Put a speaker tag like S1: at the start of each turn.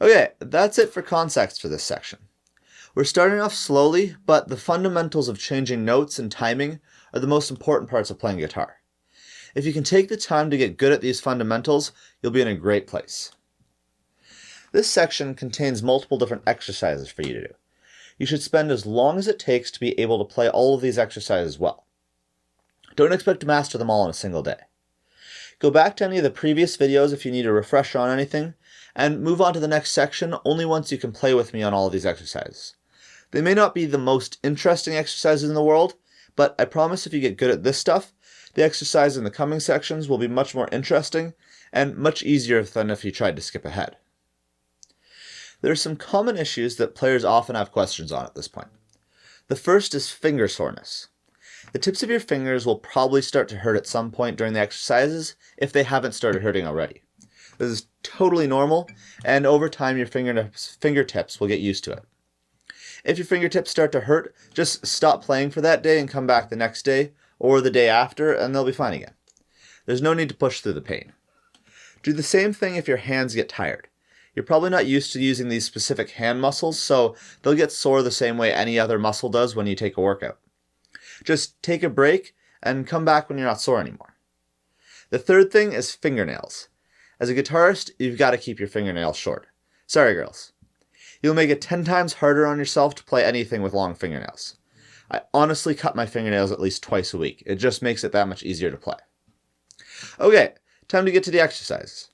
S1: Okay, that's it for context for this section. We're starting off slowly, but the fundamentals of changing notes and timing are the most important parts of playing guitar. If you can take the time to get good at these fundamentals, you'll be in a great place. This section contains multiple different exercises for you to do. You should spend as long as it takes to be able to play all of these exercises well. Don't expect to master them all in a single day. Go back to any of the previous videos if you need a refresher on anything, and move on to the next section only once you can play with me on all of these exercises. They may not be the most interesting exercises in the world, but I promise if you get good at this stuff, the exercises in the coming sections will be much more interesting and much easier than if you tried to skip ahead. There are some common issues that players often have questions on at this point. The first is finger soreness. The tips of your fingers will probably start to hurt at some point during the exercises if they haven't started hurting already. This is totally normal, and over time your fingertips will get used to it. If your fingertips start to hurt, just stop playing for that day and come back the next day or the day after and they'll be fine again. There's no need to push through the pain. Do the same thing if your hands get tired. You're probably not used to using these specific hand muscles, so they'll get sore the same way any other muscle does when you take a workout. Just take a break and come back when you're not sore anymore. The third thing is fingernails. As a guitarist, you've got to keep your fingernails short. Sorry, girls. You'll make it 10 times harder on yourself to play anything with long fingernails. I honestly cut my fingernails at least twice a week. It just makes it that much easier to play. Okay, time to get to the exercises.